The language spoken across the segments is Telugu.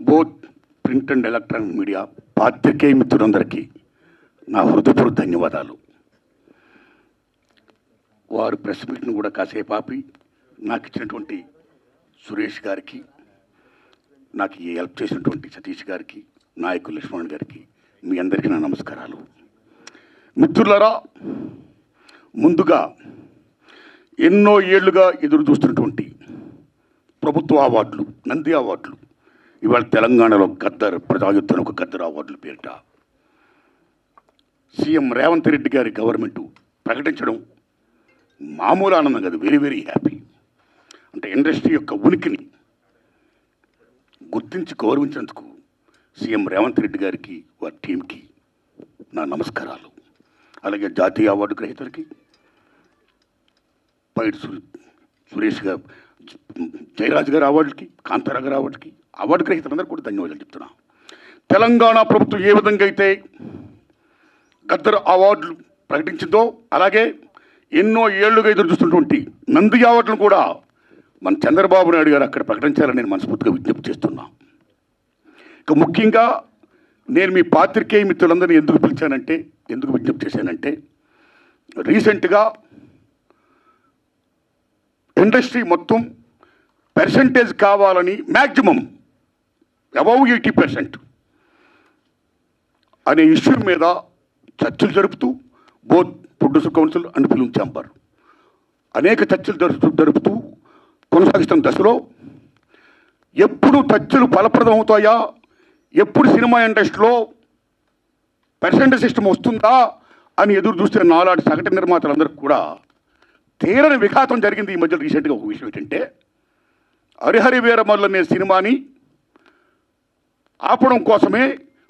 Both print and electronic media పాత్రికేయ మిత్రులందరికీ నా హృదయపూర్వక ధన్యవాదాలు. వారు ప్రెస్ మీట్ను కూడా కాసేపు ఆపి నాకు ఇచ్చినటువంటి సురేష్ గారికి, నాకు ఈ హెల్ప్ చేసినటువంటి సతీష్ గారికి, నాయకులు లక్ష్మణ్ గారికి, మీ అందరికీ నా నమస్కారాలు. మిత్రులారా, ముందుగా ఎన్నో ఏళ్లుగా ఎదురు చూస్తున్నటువంటి ప్రభుత్వ అవార్డులు, నంది అవార్డులు, ఇవాళ తెలంగాణలో గద్దర్ ప్రజాయుద్ధం ఒక గద్దర్ అవార్డులు పేరిట సీఎం రేవంత్ రెడ్డి గారి గవర్నమెంటు ప్రకటించడం మామూలు ఆనందం కాదు, వెరీ వెరీ హ్యాపీ. అంటే ఇండస్ట్రీ యొక్క ఉనికిని గుర్తించి గౌరవించినందుకు సీఎం రేవంత్ రెడ్డి గారికి, వారి టీంకి నా నమస్కారాలు. అలాగే జాతీయ అవార్డు గ్రహీతలకి, పైడి సురేష్ గారు, జయరాజ్ గారి అవార్డులకి, కాంతారా గారి అవార్డుకి, అవార్డు గ్రహీతలందరూ కూడా ధన్యవాదాలు చెప్తున్నా. తెలంగాణ ప్రభుత్వం ఏ విధంగా అయితే గద్దర్ అవార్డులు ప్రకటించిందో, అలాగే ఎన్నో ఏళ్లుగా ఎదురు చూస్తున్నటువంటి నంది అవార్డులను కూడా మన చంద్రబాబు నాయుడు గారు అక్కడ ప్రకటించాలని నేను మనస్ఫూర్తిగా విజ్ఞప్తి చేస్తున్నా. ఇక ముఖ్యంగా నేను మీ పాత్రికేయ మిత్రులందరినీ ఎందుకు విజ్ఞప్తి చేశానంటే, రీసెంట్గా ఇండస్ట్రీ మొత్తం పర్సంటేజ్ కావాలని మ్యాక్సిమం అబౌవ్ 80% అనే ఇష్యూ మీద చర్చలు జరుపుతూ both producer council and film chamber అనేక చర్చలు జరుపుతూ కొనసాగిస్తున్న దశలో ఎప్పుడు చర్చలు ఫలప్రదం అవుతాయా, ఎప్పుడు సినిమా ఇండస్ట్రీలో పర్సంటేజ్ సిస్టమ్ వస్తుందా అని ఎదురు చూస్తే నాలాంటి సగటు నిర్మాతలందరికీ కూడా తీరని విఘాతం జరిగింది. ఈ మధ్య రీసెంట్గా ఒక విషయం ఏంటంటే, హరిహరి వీరమల్లు అనే సినిమాని ఆపడం కోసమే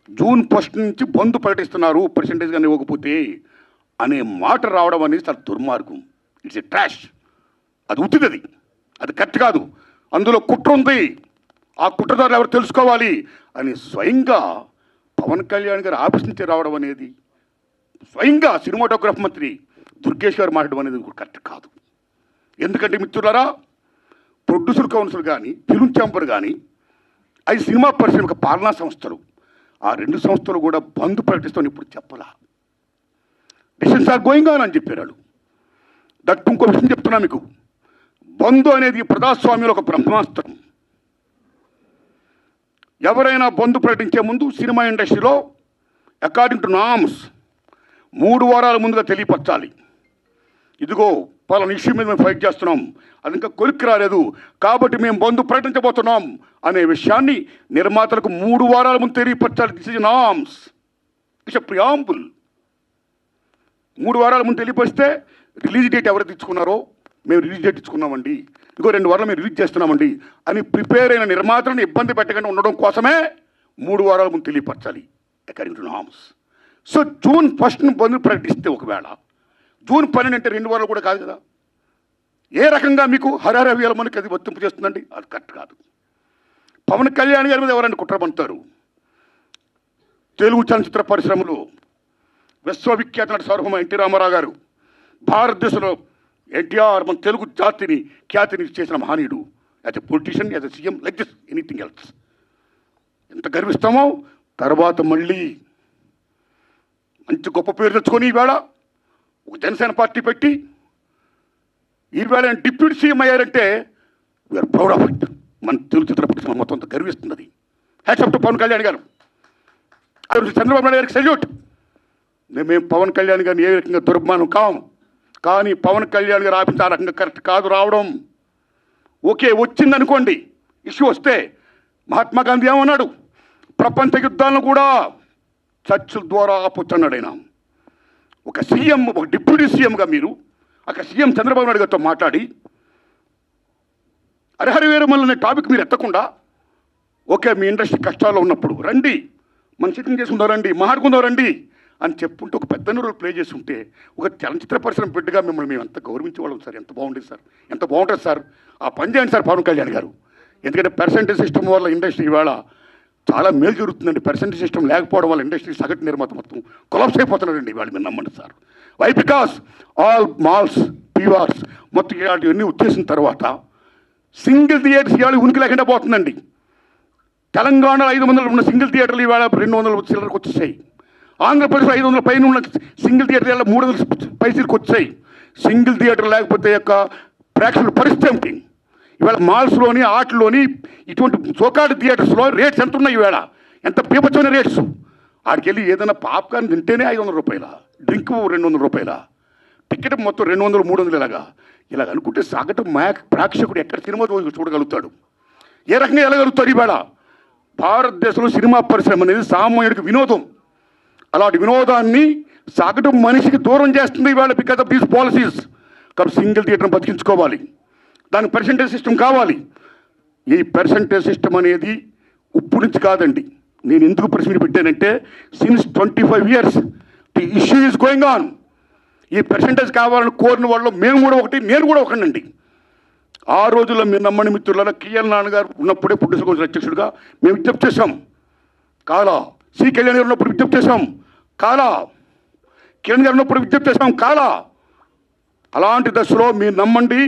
జూన్ 1 నుంచి బంద్ ప్రకటిస్తున్నారు పర్సంటేజ్ కానీ ఇవ్వకపోతే అనే మాట రావడం అనేది చాలా దుర్మార్గం. It's a trash. అది ఉత్తిది, అది కరెక్ట్ కాదు, అందులో కుట్ర ఉంది, ఆ కుట్రదారులు ఎవరు తెలుసుకోవాలి అని స్వయంగా పవన్ కళ్యాణ్ గారు ఆఫీస్ నుంచి రావడం అనేది, స్వయంగా సినిమాటోగ్రఫీ మంత్రి దుర్గేష్ గారు మాట్లాడడం అనేది కరెక్ట్ కాదు. ఎందుకంటే మిత్రులారా, ప్రొడ్యూసర్ కౌన్సిల్ కానీ, ఫిల్మ్ ఛాంబర్ కానీ, అది సినిమా పరిశ్రమ పాలనా సంస్థలు, ఆ రెండు సంస్థలు కూడా బంద్ ప్రకటిస్తామని ఇప్పుడు చెప్పలా. డిసిషన్స్ ఆర్ గోయింగ్ ఆన్ అని చెప్పారు వాళ్ళు. దట్ ఇంకో విషయం చెప్తున్నా మీకు, బంద్ అనేది ప్రజాస్వామ్యంలో ఒక బ్రహ్మాస్త్రం. ఎవరైనా బంద్ ప్రకటించే ముందు సినిమా ఇండస్ట్రీలో అకార్డింగ్ టు నామ్స్ 3 వారాల ముందుగా తెలియపరచాలి. ఇదిగో పలానా ఇష్యూ మీద మేము ఫైట్ చేస్తున్నాం, అది ఇంకా కొలిక్కి రాలేదు కాబట్టి మేము బంద్ ప్రకటించబోతున్నాం అనే విషయాన్ని నిర్మాతలకు 3 వారాల ముందు తెలియపరచాలి. This is norms, it's a preamble. 3 వారాల ముందు తెలియపరిస్తే రిలీజ్ డేట్ ఎవరు తెచ్చుకున్నారో, మేము రిలీజ్ డేట్ ఇచ్చుకున్నామండి, ఇంకో 2 వారాలు మేము రిలీజ్ చేస్తున్నామండి అని ప్రిపేర్ అయిన నిర్మాతలను ఇబ్బంది పెట్టకుండా ఉండడం కోసమే 3 వారాల ముందు తెలియపరచాలి according to norms. So June 1 bandh ప్రకటిస్తే, ఒకవేళ జూన్ 12 అంటే 2 వారాలు కూడా కాదు కదా, ఏ రకంగా మీకు హరిహర వీరమల్లుకి అది వర్తింపు చేస్తుందండి? అది కరెక్ట్ కాదు. పవన్ కళ్యాణ్ గారి మీద ఎవరైనా కుట్ర పంటారు. తెలుగు చలనచిత్ర పరిశ్రమలో విశ్వవిఖ్యాత నట సార్వభౌమ ఎన్టీ రామారావు గారు, భారతదేశంలో ఎన్టీఆర్ మన తెలుగు జాతిని ఖ్యాతిని చేసిన మహనీయుడు. As a politician, as a CM, like this anything else. ఎంత గర్విస్తామో. తర్వాత మళ్ళీ మంచి గొప్ప పేరు తెచ్చుకొని ఈవేళ ఒక జనసేన పార్టీ పెట్టి ఈవేళ డిప్యూటీ సీఎం అయ్యారంటే వీఆర్ ప్రౌడ్ ఆఫ్ ఇట్. మన తెలుగు చిత్ర పరిశ్రమ మొత్తం అంతా గర్విస్తుంది. Hats off to Pawan Kalyan garu, Chandrababu Naidu గారికి సెల్యూట్. మేము పవన్ కళ్యాణ్ గారిని ఏ రకంగా దుర్మానం కాము, కానీ పవన్ కళ్యాణ్ గారు ఆఫీస్ ఆ రకంగా కరెక్ట్ కాదు రావడం. ఓకే, వచ్చిందనుకోండి, ఇష్యూ వస్తే మహాత్మా గాంధీ ఏమన్నాడు, ప్రపంచ యుద్ధాలను కూడా చర్చల ద్వారా ఆపొచ్చన్నాడు ఆయన. ఒక సీఎం, ఒక డిప్యూటీ సీఎంగా మీరు అక్కడ సీఎం చంద్రబాబు నాయుడు గారితో మాట్లాడి హరిహర వీరమల్లు అనే టాపిక్ మీరు ఎత్తకుండా, ఓకే మీ ఇండస్ట్రీ కష్టాల్లో ఉన్నప్పుడు రండి, మన సిట్టింగ్ చేసుకుందాం రండి, మాట్లాడుకుందాం రండి అని చెప్పుంటే ఒక పెద్ద రోల్ ప్లే చేసి ఉంటే, ఒక చలనచిత్ర పరిశ్రమ బిడ్డగా మిమ్మల్ని మేము ఎంత గౌరవించేవాళ్ళం సార్. ఎంత బాగుండేది సార్, ఎంత బాగుంటుంది సార్. ఆ పని చేయండి సార్ పవన్ కళ్యాణ్ గారు. ఎందుకంటే పర్సంటేజ్ సిస్టమ్ వల్ల ఇండస్ట్రీ ఇవాళ చాలా మేలు జరుగుతుందండి. పర్సంటేజ్ సిస్టమ్ లేకపోవడం వల్ల ఇండస్ట్రీ సగటు నిర్మాత మొత్తం కొలాప్స్ అయిపోతున్నాడండి ఇవాళ. మీరు నమ్మండి sir. Why? Because all malls, PVRs మొత్తం ఇలాంటివన్నీ వచ్చేసిన తర్వాత సింగిల్ థియేటర్స్ ఇవాళ ఉనికి లేకుండా పోతుందండి. తెలంగాణలో 500 ఉన్న సింగిల్ థియేటర్లు ఇవాళ 200 చిల్లరకు వచ్చేసాయి. ఆంధ్రప్రదేశ్లో 500 పైన ఉన్న సింగిల్ థియేటర్ల 300 పైసలకు వచ్చాయి. సింగిల్ థియేటర్ లేకపోతే యొక్క ప్రేక్షకుల పరిస్థితి ఏమిటి? ఇవాళ మాల్స్లోని ఆటల్లోని ఇటువంటి సోకాడు థియేటర్స్లో రేట్స్ ఎంత ఉన్నాయి? ఇవాళ ఎంత పీపచ్చమైన రేట్స్. ఆడికి వెళ్ళి ఏదైనా పాప్కార్న్ తింటేనే 500 రూపాయల, డ్రింక్ 200 రూపాయల, టికెట్ మొత్తం 200, 300 ఇలాగ అనుకుంటే సగటు ప్రేక్షకుడు ఎక్కడ సినిమా చూడగలుగుతాడు? ఏ రకంగా వెళ్ళగలుగుతాడు? ఇవాళ భారతదేశంలో సినిమా పరిశ్రమ అనేది సామాన్యుడికి వినోదం. అలాంటి వినోదాన్ని సగటు మనిషికి దూరం చేస్తుంది ఇవాళ బికాస్ ఆఫ్ దీస్ పాలసీస్. కాబట్టి సింగిల్ థియేటర్ని బతికించుకోవాలి, దానికి పర్సంటేజ్ సిస్టమ్ కావాలి. ఈ పర్సంటేజ్ సిస్టమ్ అనేది ఇప్పుడు నుంచి కాదండి. నేను ఎందుకు ప్రెస్ మీట్ పెట్టానంటే since 25 years the issue is going on. ఈ పర్సంటేజ్ కావాలని కోరిన వాళ్ళు మేము కూడా ఒకటి, నేను కూడా ఒకనండి. ఆ రోజుల్లో మీరు నమ్మని మిత్రులలో కిఎల్ నాన్నగారు ఉన్నప్పుడే ప్రొడ్యూసర్ కౌన్సిల్ అధ్యక్షుడిగా మేము విజ్ఞప్తి చేశాం. కాలా సి కళ్యాణ్ గారు ఉన్నప్పుడు విజ్ఞప్తి చేశాం. కాలా కిరణ్ గారు ఉన్నప్పుడు విజ్ఞప్తి చేశాం. కాలా అలాంటి దశలో మీరు నమ్మండి,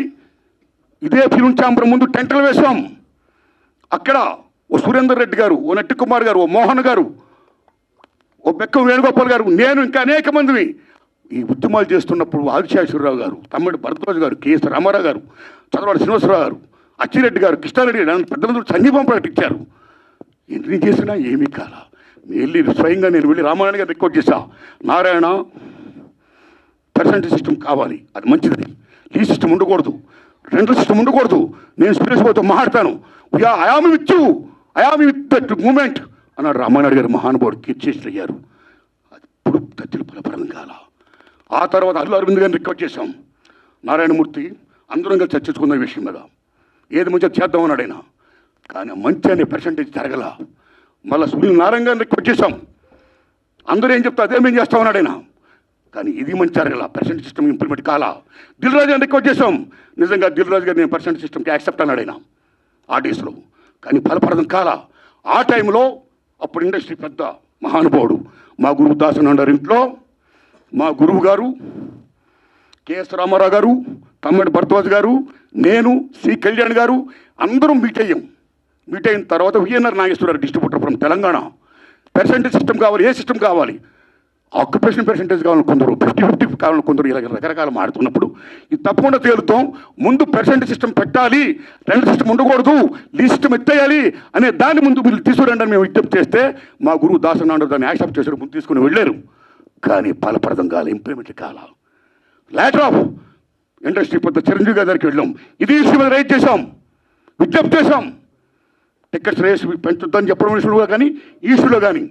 ఇదే ఫిల్మ్ ఛాంబర్ ముందు టెంటలు వేశాం. అక్కడ ఓ సురేందర్ రెడ్డి గారు, ఓ నట్టి కుమార్ గారు, ఓ మోహన్ గారు, ఓ బెక్కం వేణుగోపాల్ గారు, నేను ఇంకా అనేక మందిని ఈ ఉద్యమాలు చేస్తున్నప్పుడు ఆదిశేషవరరావు గారు, తమ్మిడి భరద్వాజ్ గారు, కేఎస్ రామారావు గారు, చంద్రబాబు శ్రీనివాసరావు గారు, అచ్చిరెడ్డి గారు, కృష్ణారెడ్డి గారు పెద్ద మంది సంఘీభం ప్రకటించారు. ఎన్ని చేసినా ఏమీ కాల. వెళ్ళి స్వయంగా నేను వెళ్ళి రామారాయణ గారు రిక్వెస్ట్ చేశా, నారాయణ పర్సంటేజ్ సిస్టమ్ కావాలి, అది మంచిది, ఈ సిస్టమ్ ఉండకూడదు, రెండో సిస్టమ్ ఉండకూడదు, నేను స్పిరిట్స్తో మాట్లాడతాను, I am with you, I am with that moment అన్నాడు రామారాయణ గారు. మహానుభావుడు కీర్చేసి అయ్యారు. అది ఇప్పుడు తచ్చులు ఫలప్రదం కాల. ఆ తర్వాత అల్లు అరవింద్ గారిని రిక్వెస్ట్ చేశాం, నారాయణమూర్తి అందరం కలిసి చర్చించుకున్న విషయం మీద ఏది మంచిగా చేద్దామన్నాడు ఆయన. కానీ మంచి అనే పర్సంటేజ్ జరగల. మళ్ళీ సునీల్ నారాయణ గారిని రిక్వెస్ట్ చేశాం, అందరూ ఏం చెప్తా అదే మేము చేస్తామన్నాడు ఆయన. కానీ ఇది మంచి జరగల, పర్సెంటేజ్ సిస్టమ్ ఇంప్లిమెంట్ కాలా. దిల్ రాజు గారిని రిక్వెస్ట్ చేశాం, నిజంగా దిల్ రాజు గారు నేను పర్సెంటేజ్ సిస్టమ్కి యాక్సెప్ట్ అన్నాడు ఆయన ఆర్టీస్లో. కానీ ఫలప్రదం కాలా. ఆ టైంలో అప్పుడు ఇండస్ట్రీ పెద్ద మహానుభావుడు మా గురువు దాసనాండారు ఇంట్లో మా గురువు గారు కేఎస్ రామారావు గారు, తమ్మిడి భరద్వాజ్ గారు, నేను, సి కళ్యాణ్ గారు అందరం మీట్ అయ్యాం. మీట్ అయిన తర్వాత VNR Nageswara Rao distributor from Telangana, percentage system కావాలి, ఏ సిస్టమ్ కావాలి, ఆక్యుపేషన్ పర్సెంటేజ్ కావాలని కొందరు, 50-50 కావాలని కొందరు, ఇలా రకరకాల మాడుతున్నప్పుడు ఇది తప్పకుండా తేలుతాం. ముందు పర్సెంటేజ్ సిస్టమ్ పెట్టాలి, రెండు సిస్టమ్ ఉండకూడదు, ఈ సిస్టమ్ ఎత్తేయాలి అనే దాన్ని ముందు మీరు తీసుకురండి అని మేము విజ్ఞప్తి చేస్తే మా గురువు దాసనాండు దాన్ని యాక్సెప్ట్ చేశారు, ముందు తీసుకుని వెళ్ళారు. కానీ ఫలప్రదం కాల, ఇంప్లిమెంట్ కాల. లేటర్ ఆఫ్ ఇండస్ట్రీ పెద్ద చిరంజీవి గారి దగ్గరికి వెళ్ళాం, ఇది ఇష్యూ మీద రైజ్ చేశాం, విజ్ఞప్తి చేశాం, టికెట్స్ రేస్ పెంచుద్దని చెప్పడం ఇష్యూలో కానీ ఈ ఇష్యూలో కానీ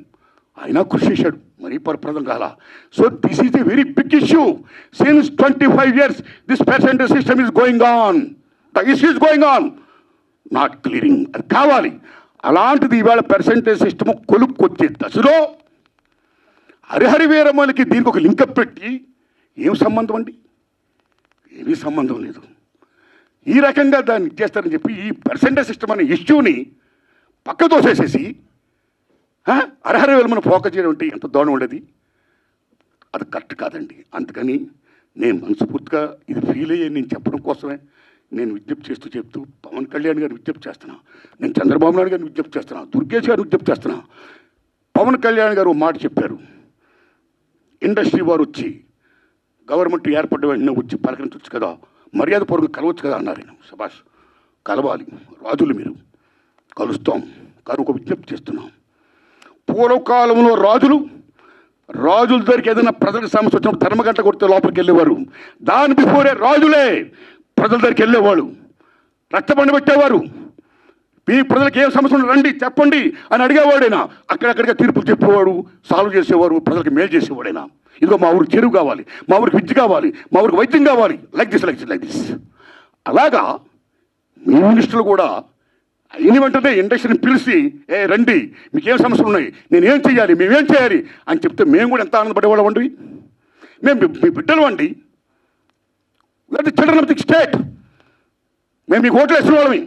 ఆయన కృషి చేశాడు, మరీ ఫలప్రదం కాల. So this is a very big issue. Since 25 years this percentage system is going on, the issue is going on, not clearing. అది కావాలి. అలాంటిది ఇవాళ పర్సెంటేజ్ సిస్టమ్ కొలుక్కొచ్చే దశలో హరిహరి వీరమ్మలకి దీనికి ఒక లింకప్ పెట్టి ఏం సంబంధం అండి? ఏమీ సంబంధం లేదు. ఈ రకంగా దాన్ని ఇచ్చేస్తారని చెప్పి ఈ పర్సెంటేజ్ సిస్టమ్ అనే ఇష్యూని పక్క తోసేసేసి హరిహరి వీరమ్మను ఫోకస్ చేయడం అంటే ఎంత దోణం ఉండేది? అది కరెక్ట్ కాదండి. అందుకని నేను మనస్ఫూర్తిగా ఇది ఫీల్ అయ్యే నేను చెప్పడం కోసమే నేను విజ్ఞప్తి చెప్తూ పవన్ కళ్యాణ్ గారిని విజ్ఞప్తి చేస్తున్నా, నేను చంద్రబాబు నాయుడు గారిని విజ్ఞప్తి చేస్తున్నా, దుర్గేష్ గారిని విజ్ఞప్తి చేస్తున్నా. పవన్ కళ్యాణ్ గారు మాట చెప్పారు, ఇండస్ట్రీ వారు వచ్చి గవర్నమెంట్ ఏర్పడ్డ వెంటనే వచ్చి పలకరించవచ్చు కదా, మర్యాద పూర్వకంగా కలవచ్చు కదా అన్నారు. ఆయన శభాష్, కలవాలి, రాజులు మీరు, కలుస్తాం. కానీ ఒక విజ్ఞప్తి చేస్తున్నాం, పూర్వకాలంలో రాజుల దగ్గరికి ఏదైనా ప్రజలకు సమస్య వచ్చినప్పుడు ధర్మగంట కొడితే లోపలికి వెళ్ళేవారు. దాని బిఫోరే రాజులే ప్రజల దగ్గరికి వెళ్ళేవాడు, రక్తబండి పెట్టేవారు. మీ ప్రజలకు ఏం సమస్య ఉంటే రండి చెప్పండి అని అడిగేవాడైనా, అక్కడక్కడిగా తీర్పులు చెప్పేవాడు, సాల్వ్ చేసేవాడు, ప్రజలకు మేలు చేసేవాడైనా. ఇదిగో మా ఊరికి చెరువు కావాలి, మా ఊరికి విద్య కావాలి, మా ఊరికి వైద్యం కావాలి, లైక్ దిస్. అలాగా మీ మినిస్టర్లు కూడా అయిన వెంటనే ఇండస్ట్రీని పిలిచి రండి మీకేం సమస్యలు ఉన్నాయి, నేనేం చేయాలి, మేమేం చేయాలి అని చెప్తే మేము కూడా ఎంత ఆనందపడేవాళ్ళం అండి. మేము మీ బిడ్డలు అండి, చిల్డ్రన్ ఆఫ్ ది స్టేట్. మేము మీకు ఓట్లు వేసిన వాళ్ళమి,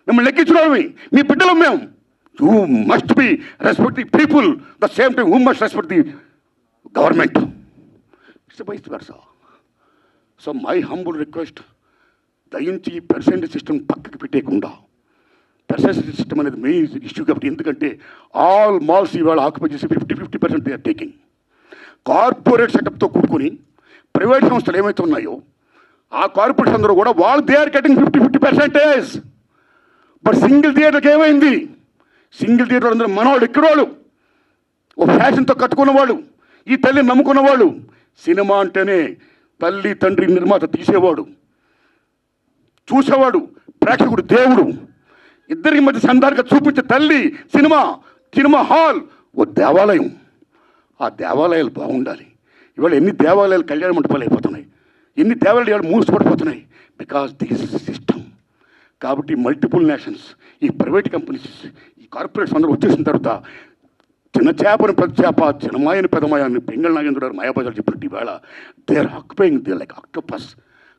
మిమ్మల్ని లెక్కించిన వాళ్ళమి, మీ బిడ్డలు మేము. You must be respect the people the same time who must respect the government. It's vice versa. So my humble request, దయించి ఈ పర్సెంటేజ్ సిస్టమ్ పక్కకి పెట్టేయకుండా పర్సెంటేజ్ సిస్టమ్ అనేది మెయిన్ ఇష్యూ కాబట్టి. ఎందుకంటే ఆల్ మాల్స్ ఇవాళ ఆక్యుపై చేసి 50% దే ఆర్ టేకింగ్. కార్పొరేట్ సెటప్తో కూడుకొని ప్రైవేట్ సంస్థలు ఏమైతే ఉన్నాయో ఆ కార్పొరేట్స్ అందరూ కూడా వాళ్ళు they are getting 50%. But single థియేటర్కి ఏమైంది? సింగిల్ థియేటర్ అందరూ మనవాళ్ళు ఎక్కడవాళ్ళు, ఓ ఫ్యాషన్తో కట్టుకున్నవాళ్ళు, ఈ తల్లిని నమ్ముకున్నవాళ్ళు. సినిమా అంటేనే తల్లి తండ్రి నిర్మాత తీసేవాడు, చూసేవాడు, ప్రేక్షకుడు దేవుడు, ఇద్దరికి మధ్య సంధానంగా చూపించే తల్లి సినిమా. సినిమా హాల్ ఓ దేవాలయం. ఆ దేవాలయాలు బాగుండాలి. ఇవాళ ఎన్ని దేవాలయాలు కళ్యాణ మంటపాలు అయిపోతున్నాయి, ఎన్ని దేవాలయాలు మూసిపడిపోతున్నాయి. Because this system. కాబట్టి మల్టిపుల్ నేషన్స్, ఈ ప్రైవేట్ కంపెనీస్, ఈ కార్పొరేట్స్ అందరూ వచ్చేసిన తర్వాత చిన్న చేపని పెద్ద చేప, చిన్నమాయని పెద్దమాయని పింగళ నాగేంద్ర మాయాబజార్ చెప్పినట్టు ఇవాళ they are occupying they like octopus.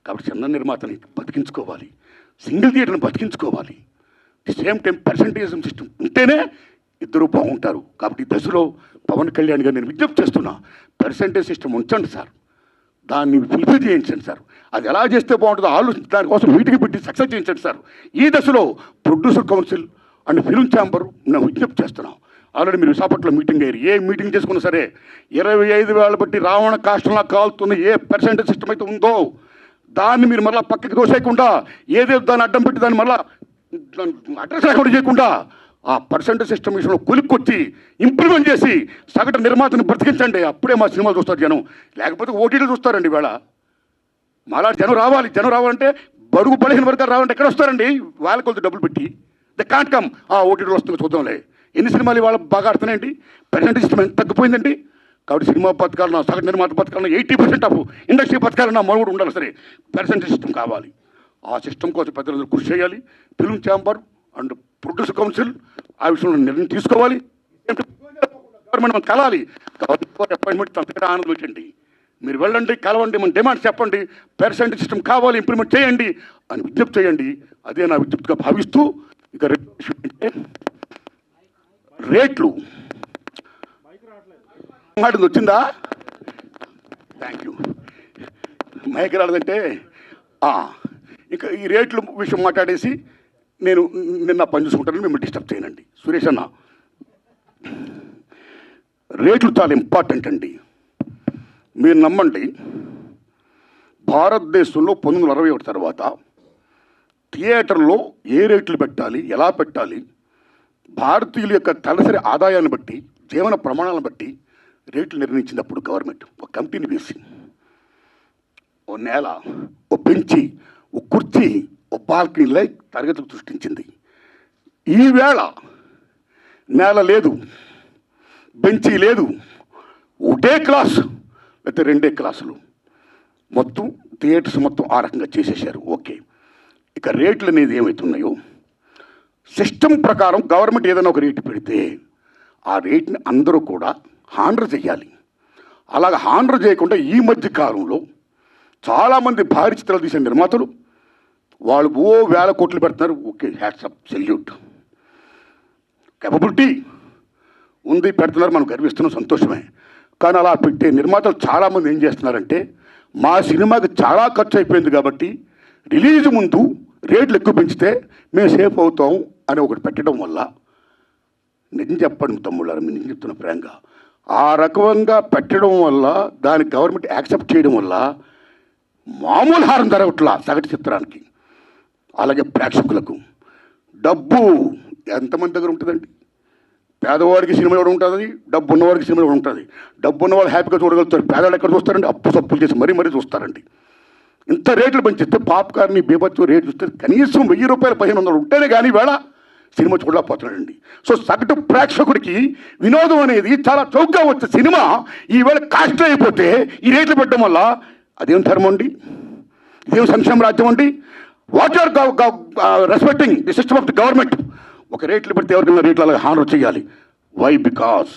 కాబట్టి చిన్న నిర్మాతని బతికించుకోవాలి, సింగిల్ థియేటర్ని బతికించుకోవాలి. The same time percentage system ఉంటేనే ఇద్దరు బాగుంటారు. కాబట్టి ఈ దశలో పవన్ కళ్యాణ్ గారు నేను విజ్ఞప్తి చేస్తున్నా, పర్సంటేజ్ సిస్టమ్ ఉంచండి సార్, దాన్ని ఫుల్ఫిల్ చేయించండి సార్. అది ఎలా చేస్తే బాగుంటుందో ఆలోచించి దానికోసం మీటింగ్ పెట్టి సక్సెస్ చేయించండి సార్. ఈ దశలో producer council and film chamber నేను విజ్ఞప్తి చేస్తున్నాం. ఆల్రెడీ మీరు విశాఖపట్నంలో మీటింగ్ అయ్యారు. ఏ మీటింగ్ చేసుకున్నా సరే 25,000 బట్టి రావణ కాష్టంలా కాలుతున్న ఏ పర్సెంటేజ్ సిస్టమ్ అయితే ఉందో దాన్ని మీరు మళ్ళీ పక్కకి దోసేయకుండా, ఏదేదో దాన్ని అడ్డం పెట్టి దాన్ని మళ్ళీ అడ్రస్ లేకుండా చేయకుండా ఆ పర్సెంటేజ్ సిస్టమ్ విషయంలో కొలిక్కొచ్చి ఇంప్లిమెంట్ చేసి సగటు నిర్మాతను బ్రతికించండి. అప్పుడే మా సినిమాలు చూస్తారు జనం, లేకపోతే ఓటీటీలు చూస్తారండి. ఇవాళ మాలా జనం రావాలి. జనం రావాలంటే బడుగు బలహీన వర్గాలు రావాలంటే ఎక్కడ వస్తారండి? వాళ్ళ కొద్ది డబ్బులు పెట్టి ద కాంట్ కమ్. ఆ ఓటీటీలు వస్తుంది చూద్దాంలే. ఎన్ని సినిమాలు ఇవాళ బాగా ఆడుతున్నాయండి? పర్సెంటేజ్ సిస్టమ్ ఎంత తగ్గిపోయిందండి. కాబట్టి సినిమా పథకాలను, సగటు నిర్మాత పథకాలను 80% ఆఫ్ ఇండస్ట్రీ పథకాలను మనుగడ ఉండాలి. సరే, పర్సెంటేజ్ సిస్టమ్ కావాలి. ఆ సిస్టమ్ కోసం పెద్దలందరూ కృషి చేయాలి. Film chamber and producer council ఆ విషయంలో నిర్ణయం తీసుకోవాలి. గవర్నమెంట్ మనం కలాలి. అపాయింట్మెంట్ అంతగా ఆనందం పెట్టండి. మీరు వెళ్ళండి, కలవండి, మన డిమాండ్స్ చెప్పండి, పర్సెంటేజ్ సిస్టమ్ కావాలి, ఇంప్లిమెంట్ చేయండి అని విజ్ఞప్తి చేయండి. అదే నా విజ్ఞప్తిగా భావిస్తూ ఇక రేట్లు మాట్లాడింది వచ్చిందా? Thank you. మైక్ రాలేదంటే ఇంకా ఈ రేట్ల విషయం మాట్లాడేసి నేను నిన్న పని చూసుకుంటానని మిమ్మల్ని డిస్టర్బ్ చేయనండి. సురేష్ అన్న, రేట్లు చాలా ఇంపార్టెంట్ అండి. మీరు నమ్మండి, భారతదేశంలో 1961 తర్వాత థియేటర్లో ఏ రేట్లు పెట్టాలి, ఎలా పెట్టాలి, భారతీయుల యొక్క తలసరి ఆదాయాన్ని బట్టి, జీవన ప్రమాణాలను బట్టి రేట్లు నిర్ణయించినప్పుడు గవర్నమెంట్ ఒక కమిటీని వేసి ఓ నేల, ఓ బెంచి, ఓ కుర్చీ, ఓ బాల్కనీలై తరగతులు సృష్టించింది. ఈవేళ నేల లేదు, బెంచీ లేదు, ఒకటే క్లాసు లేకపోతే 2 క్లాసులు, మొత్తం థియేటర్స్ మొత్తం ఆ రకంగా చేసేసారు. ఓకే, ఇక రేట్లు అనేది ఏమవుతున్నాయో సిస్టమ్ ప్రకారం గవర్నమెంట్ ఏదైనా ఒక రేటు పెడితే ఆ రేట్ని అందరూ కూడా హానర్ చేయాలి. అలాగ హానర్ చేయకుండా ఈ మధ్య కాలంలో చాలామంది భారీ చిత్రాలు తీసే నిర్మాతలు వాళ్ళు ఓ 1000 కోట్లు పెడుతున్నారు. Okay, hats up, salute. Capability ఉంది, పెడుతున్నారు, మనం గర్విస్తున్నాం, సంతోషమే. కానీ అలా పెట్టే నిర్మాతలు చాలామంది ఏం చేస్తున్నారంటే, మా సినిమాకి చాలా ఖర్చు అయిపోయింది కాబట్టి రిలీజ్ ముందు రేట్లు ఎక్కువ పెంచితే మేము సేఫ్ అవుతాం అని ఒకటి పెట్టడం వల్ల, నిజం చెప్పండి తమ్ముళ్ళారు, మీరు నిజం చెప్తున్న ఫ్రాంక్గా, ఆ రకంగా పెట్టడం వల్ల, దాన్ని గవర్నమెంట్ యాక్సెప్ట్ చేయడం వల్ల మామూలు హారం జరగట్లా సగటు చిత్రానికి. అలాగే ప్రేక్షకులకు డబ్బు ఎంతమంది దగ్గర ఉంటుందండి? పేదవాడికి సినిమా ఎవరు ఉంటుంది, డబ్బు ఉన్నవాడికి సినిమా ఎవరు ఉంటుంది. డబ్బు ఉన్నవాళ్ళు హ్యాపీగా చూడగలుగుతారు, పేదవాళ్ళు ఎక్కడ చూస్తారండి? అప్పు సప్పులు చేసి మరీ చూస్తారండి. ఇంత రేట్లు పెంచితే పాప్కార్న్ బీభత్సం రేటు చూస్తే కనీసం 1000 రూపాయలు 1500 ఉంటేనే కానీ వేళ సినిమా చూడలేకపోతున్నాడండి. సో సగటు ప్రేక్షకుడికి వినోదం అనేది చాలా చౌకగా వచ్చే సినిమా ఈవేళ కాస్ట్ అయిపోతే ఈ రేట్లు పెట్టడం వల్ల అదేం ధర్మం అండి? ఇదేం సంక్షేమ రాజ్యం అండి? What are respecting the system of the government. ఒక రేట్లు పెడితే ఎవరికైనా రేట్లు అలాగే హానర్ చేయాలి. వై? బికాస్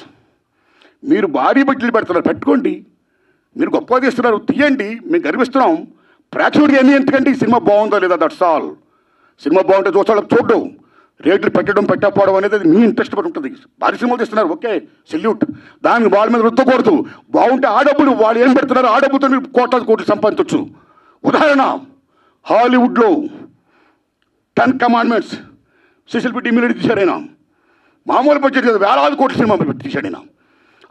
మీరు భారీ బడ్జెట్లు పెడుతున్నారు, పెట్టుకోండి. మీరు గొప్పగా తీస్తున్నారు, తీయండి, మేము గర్విస్తున్నాం. ప్రేక్షకుడికి ఎన్ని ఎందుకండి? సినిమా బాగుందా లేదా, దట్స్ ఆల్. సినిమా బాగుంటే చూస్తాడు, చూడడం. రేట్లు పెట్టడం పెట్టకపోవడం అనేది మీ ఇంట్రెస్ట్ పడి ఉంటుంది. భారీ సినిమాలు తీస్తున్నారు, ఓకే, సెల్యూట్. దానికి వాళ్ళ మీద రుద్దకూడదు. బాగుంటే ఆ డబ్బులు వాళ్ళు ఏం పెడుతున్నారు, ఆ డబ్బుతో మీరు కోట్లు సంపాదించవచ్చు. ఉదాహరణ, హాలీవుడ్లో 10 కమాండ్మెంట్స్ సిసిల్ పెట్టి ఇమ్మీడియట్ తీశాడైనా. మామూలు బడ్జెట్ కదా, వేలాది కోట్ల సినిమా పెట్టి తీశాడైనా.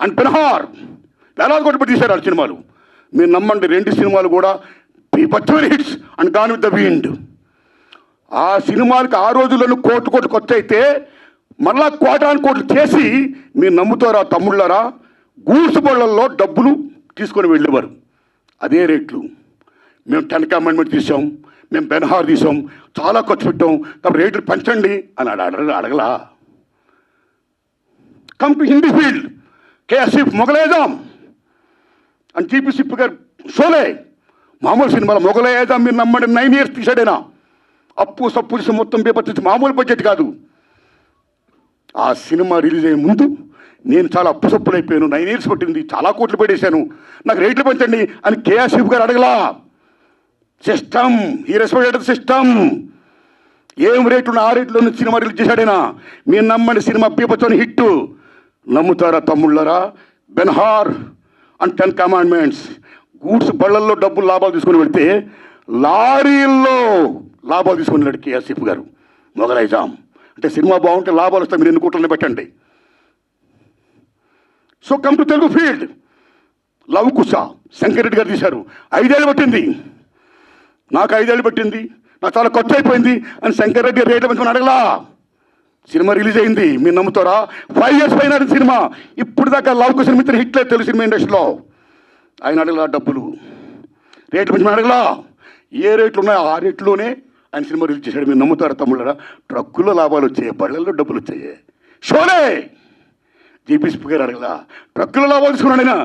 అండ్ బెన్హార్ వేలాది కోట్లు పెట్టి తీశారు ఆ సినిమాలు. మీరు నమ్మండి, 2 సినిమాలు కూడా బీభత్సమైన hits. And gone with the wind. ఆ సినిమాలకి ఆ రోజుల్లోనూ కోట్లు ఖర్చు అయితే మళ్ళా కోట్లు చేసి మీరు నమ్ముతారా తమ్ముళ్ళారా, గూడ్స్ బళ్ళల్లో డబ్బులు తీసుకొని వెళ్ళేవారు. అదే రేట్లు. మేము 10 కమాండ్మెంట్ తీసాం, మేము బెన్హార్ తీసాం, చాలా ఖర్చు పెట్టాం, కాబట్టి రేట్లు పెంచండి అని అడగలా. కమ్ టు హిందీ ఫీల్డ్, కేఎస్ఎఫ్ మొగలేదాం అని జీపీ సిప్ గారు షోలే. మామూలు సినిమాలో మొగలేదాం మీరు నమ్మండి 9 years తీసాడైనా. అప్పు సప్పు తీసి మొత్తం పేపర్ మామూలు బడ్జెట్ కాదు. ఆ సినిమా రిలీజ్ అయ్యే ముందు నేను చాలా అప్పు సప్పులు అయిపోయాను, 9 years పట్టింది, చాలా కోట్లు పెట్టేశాను, నాకు రేట్లు పెంచండి అని కేఎస్ఎఫ్ గారు అడగలా. సిస్టమ్, ఈ రెస్పెక్టెడ్ సిస్టమ్. ఏం రేట్లు ఆ రేట్లో సినిమా రిలీజ్ చేశాడైనా. మీరు నమ్మండి, సినిమా పీపచ్చని హిట్. నమ్ముతారా తమ్ముళ్ళరా? Ben Hur and 10 commandments. గూడ్స్ బళ్ళల్లో డబ్బులు లాభాలు తీసుకొని వెళ్తే లారీల్లో లాభాలు తీసుకొని వెళ్ళాడు కేఎస్ఎఫ్ గారు. మొగలైజాం అంటే సినిమా బాగుంటే లాభాలు వస్తాయి, మీరు 2 కోట్లని పెట్టండి. So come to Telugu field. Lava Kusa Shankar Reddy garu తీశారు, 5 ఏళ్ళు పట్టింది. నాకు 5 ఏళ్ళు పట్టింది, నాకు చాలా ఖర్చు అయిపోయింది అని శంకర్ రెడ్డి రేట్లు పెంచుకొని అడగలా. సినిమా రిలీజ్ అయింది, మీరు నమ్ముతారా? 5 years పైన సినిమా. ఇప్పుడు దాకా లవ్ కుశ మిత్ర హిట్లే తెలుగు సినిమా ఇండస్ట్రీలో. ఆయన అడగలా డబ్బులు, రేట్లు పెంచుకొని అడగలా. ఏ రేట్లు ఉన్నాయో ఆ రేట్లోనే ఆయన సినిమా రిలీజ్ చేశాడు. మీరు నమ్ముతారా తమ్ముళ్ళరా? ట్రక్కుల్లో లాభాలు వచ్చాయి, బళ్ళల్లో డబ్బులు వచ్చాయి. షోలే జీపీసీ గారు అడగలా, ట్రక్కుల లాభాలు తీసుకున్నాడైనా.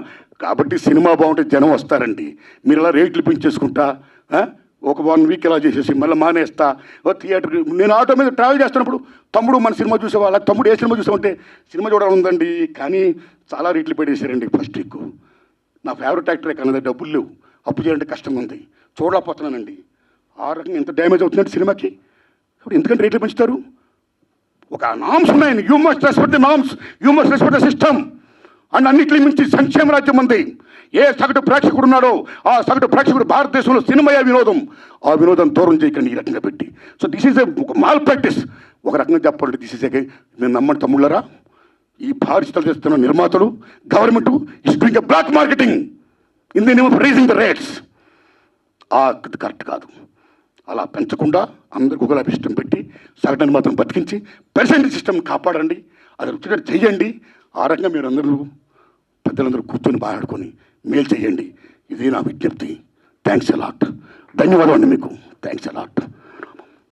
కాబట్టి సినిమా బాగుంటే జనం వస్తారండి. మీరు ఇలా రేట్లు పెంచేసుకుంటా ఒక 1 week ఇలా చేసేసి మళ్ళీ మానేస్తా. థియేటర్కి నేను ఆటో మీద ట్రావెల్ చేస్తున్నప్పుడు, తమ్ముడు మన సినిమా చూసేవాళ్ళ, తమ్ముడు ఏ సినిమా చూసామంటే సినిమా చూడాలి ఉందండి, కానీ చాలా రేట్లు పెట్టేశారండి ఫస్ట్ వీక్. నా ఫేవరెట్ యాక్టరే కానీ డబ్బులు లేవు, అప్పు చేయాలంటే కష్టంగా ఉంది, చూడలేకపోతున్నానండి. ఆ రకంగా ఎంత డ్యామేజ్ అవుతుందంటే సినిమాకి. ఇప్పుడు ఎందుకంటే రేట్లు పెంచుతారు? ఒక నామ్స్ ఉన్నాయి. You must respect the norms, you must respect the system. And అన్నింటినీ మించి సంక్షేమ రాజ్యం ఉంది. ఏ సగటు ప్రేక్షకుడు ఉన్నాడో ఆ సగటు ప్రేక్షకుడు భారతదేశంలో సినిమాయే వినోదం. ఆ వినోదం దూరం చేయకండి ఈ రకంగా పెట్టి. సో దిస్ ఈజ్ ఒక మాల్ ప్రాక్టీస్. ఒక రకంగా చెప్పాలంటే దిస్ ఈజ్ నేను నమ్మని తమ్ముళ్ళరా, ఈ భారీ చిత్రాలు చేస్తున్న నిర్మాతలు, government is doing a black marketing in the name of raising the rates. Correct కాదు. అలా పెంచకుండా అందరికి ఒకలా ఇష్టం పెట్టి సగటుని మాత్రం బతికించి పర్సెంటేజ్ సిస్టమ్ కాపాడండి. అది వచ్చినట్టు చెయ్యండి. ఆ రకంగా మీరు అందరూ పెద్దలందరూ కూర్చొని మాట్లాడుకొని మేలు చేయండి. ఇది నా విజ్ఞప్తి. Thanks a lot. ధన్యవాదాలు అండి మీకు. Thanks a lot.